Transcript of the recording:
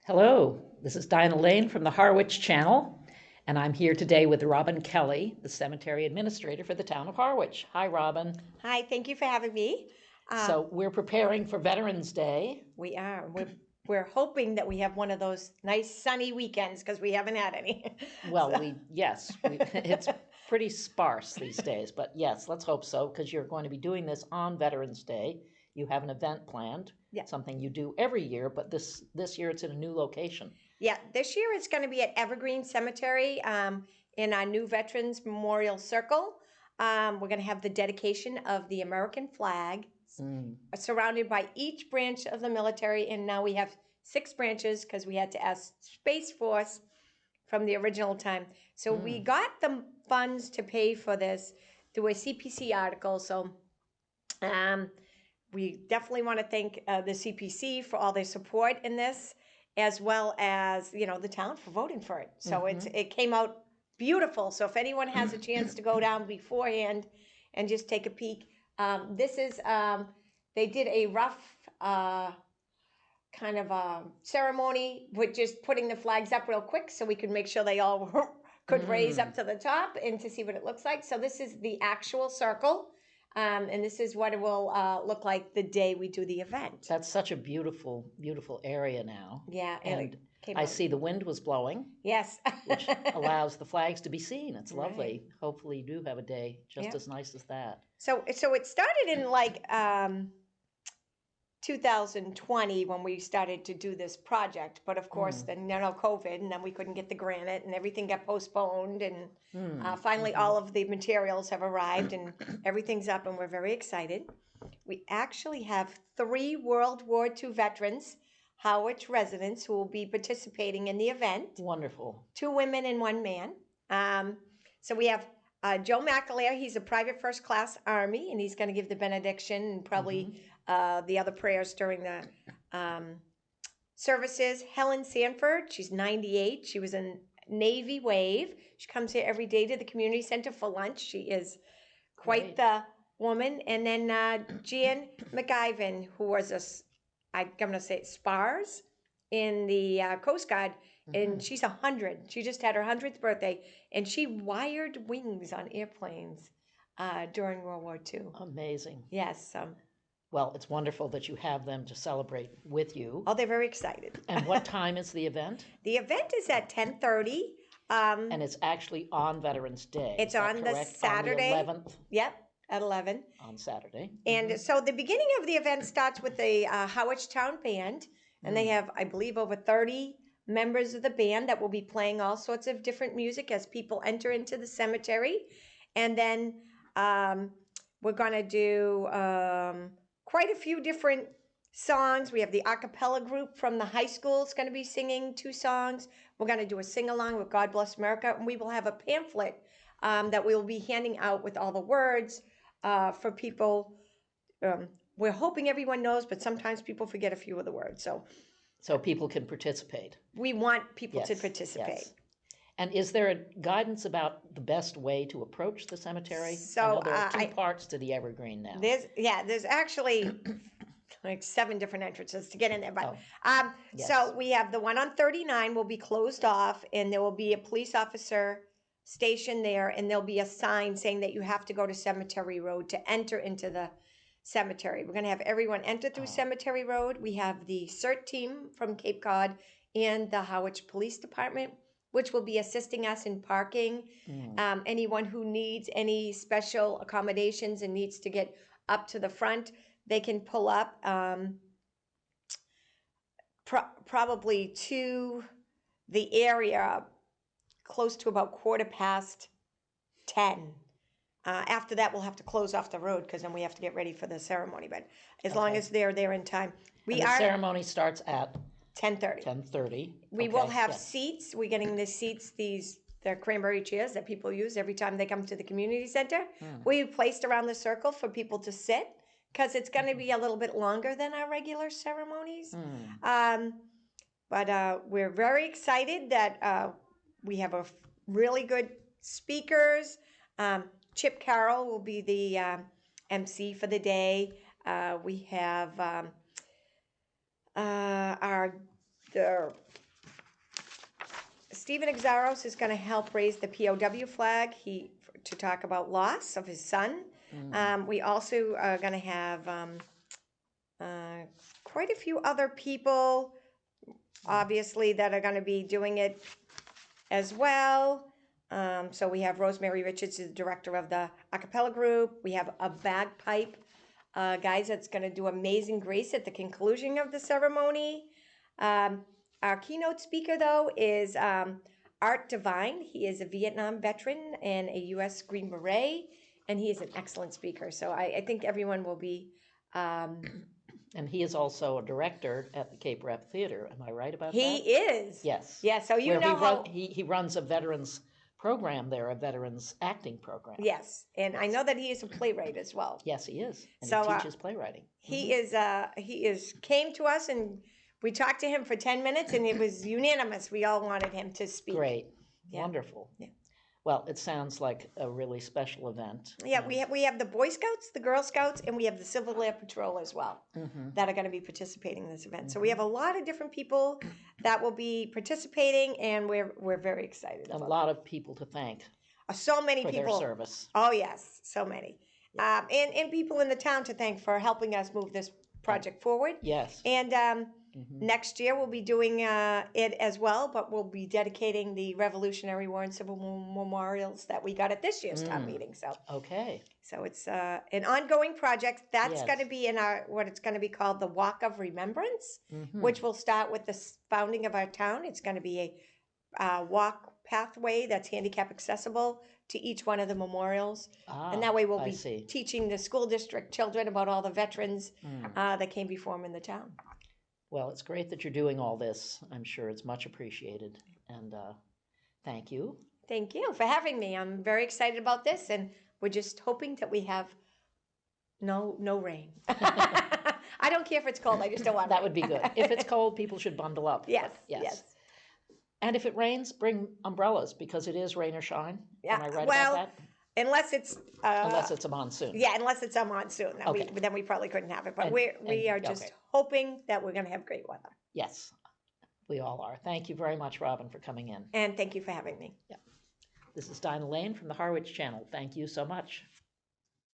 Hello, this is Dinah Lane from the Harwich Channel, and I'm here today with Robin Kelly, the cemetery administrator for the town of Harwich. Hi, Robin. Hi, thank you for having me. So we're preparing for Veterans Day. We are. We're hoping that we have one of those nice sunny weekends because we haven't had any. Well, So- it's pretty sparse these days, but yes, let's hope so, because you're going to be doing this on Veterans Day. You have an event planned, Yeah. something you do every year, but this year it's in a new location. Yeah, this year it's going to be at Evergreen Cemetery in our new Veterans Memorial Circle. We're going to have the dedication of the American flag surrounded by each branch of the military. And now we have 6 branches because we had to ask Space Force from the original time. So we got the funds to pay for this through a CPC article. So we definitely want to thank the CPC for all their support in this, as well as the town for voting for it. So it came out beautiful. So if anyone has a chance to go down beforehand and just take a peek, this is they did a rough kind of a ceremony with just putting the flags up real quick so we could make sure they all could raise up to the top and to see what it looks like. So this is the actual circle. And this is what it will look like the day we do the event. That's such a beautiful, beautiful area now. Yeah, And I see the wind was blowing. Yes. Which allows the flags to be seen. It's lovely. Right. Hopefully you do have a day just as nice as that. So it started in like 2020 when we started to do this project, but of course then COVID, and then we couldn't get the granite, and everything got postponed, and finally all of the materials have arrived, and everything's up, and we're very excited. We actually have 3 World War II veterans, Harwich residents, who will be participating in the event. Wonderful. 2 women and 1 man. So we have Joe McAleer. He's a private first class Army, and he's going to give the benediction and probably the other prayers during the services. Helen Sanford, she's 98. She was a Navy Wave. She comes here every day to the community center for lunch. She is quite the woman. And then Jan McIvan, who was I'm going to say spars in the Coast Guard, and she's 100. She just had her 100th birthday, and she wired wings on airplanes during World War II. Amazing. Yes. Well, it's wonderful that you have them to celebrate with you. Oh, they're very excited. And what time is the event? The event is at 10:30. And it's actually on Veterans Day. It's on the Saturday. On the 11th? Yep, at 11. On Saturday. And so the beginning of the event starts with the Harwich Town Band, and they have, I believe, over 30 members of the band that will be playing all sorts of different music as people enter into the cemetery. And then we're going to do quite a few different songs. We have the a cappella group from the high school is going to be singing 2 songs. We're going to do a sing-along with God Bless America, and we will have a pamphlet that we will be handing out with all the words for people. We're hoping everyone knows, but sometimes people forget a few of the words. So people can participate. We want people to participate. Yes. And is there a guidance about the best way to approach the cemetery? So I know there are 2 parts to the Evergreen now. There's actually like 7 different entrances to get in there. But Yes. So we have the one on 39 will be closed off, and there will be a police officer stationed there, and there'll be a sign saying that you have to go to Cemetery Road to enter into the cemetery. We're going to have everyone enter through Cemetery Road. We have the CERT team from Cape Cod and the Harwich Police Department, which will be assisting us in parking. Anyone who needs any special accommodations and needs to get up to the front, they can pull up probably to the area close to about 10:15. After that, we'll have to close off the road because then we have to get ready for the ceremony. But as long as they're there in time, the ceremony starts at 10:30. 10:30. We will have seats. We're getting the seats, they're cranberry chairs that people use every time they come to the community center. We placed around the circle for people to sit because it's going to be a little bit longer than our regular ceremonies. But we're very excited that we have a really good speakers. Chip Carroll will be the MC for the day. We have our the Stephen Exaros is going to help raise the POW flag to talk about loss of his son. We also are going to have quite a few other people, obviously, that are going to be doing it as well. So we have Rosemary Richards, the director of the a cappella group. We have a bagpipe guys that's going to do Amazing Grace at the conclusion of the ceremony. Our keynote speaker, though, is Art Divine. He is a Vietnam veteran and a U.S. Green Beret, and he is an excellent speaker. So I think everyone will be. And he is also a director at the Cape Rep Theater. Am I right about that? He is. Yes. Yeah, so you know how. He runs a veterans program there, a veterans acting program. Yes, and I know that he is a playwright as well. Yes, he is. And So, he teaches playwriting. He is came to us and we talked to him for 10 minutes and it was unanimous. We all wanted him to speak. Great. Yeah. Wonderful. Yeah. Well, it sounds like a really special event. Yeah, we have the Boy Scouts, the Girl Scouts, and we have the Civil Air Patrol as well that are going to be participating in this event. So we have a lot of different people that will be participating, and we're very excited about A lot of people to thank so many for people. their service. Oh yes, so many, and people in the town to thank for helping us move this project forward. Yes. And next year we'll be doing it as well, but we'll be dedicating the Revolutionary War and Civil War memorials that we got at this year's town meeting. So Okay. so it's an ongoing project. That's Yes. going to be in what it's going to be called the Walk of Remembrance, which will start with the founding of our town. It's going to be a walk pathway that's handicap accessible to each one of the memorials. And that way we'll be teaching the school district children about all the veterans that came before them in the town. Well, it's great that you're doing all this. I'm sure it's much appreciated. And thank you. Thank you for having me. I'm very excited about this, and we're just hoping that we have no rain. I don't care if it's cold. I just don't want That rain. would be good. If it's cold, people should bundle up. Yes, Yes. yes. And if it rains, bring umbrellas because it is rain or shine. Yeah, Am I right well, about that? Unless it's Unless it's a monsoon. yeah, unless it's a monsoon, Okay. then we probably couldn't have it. But And- we are and- just okay. hoping that we're going to have great weather. Yes, we all are. Thank you very much, Robbin, for coming in. And thank you for having me. This is Dinah Lane from the Harwich Channel. Thank you so much.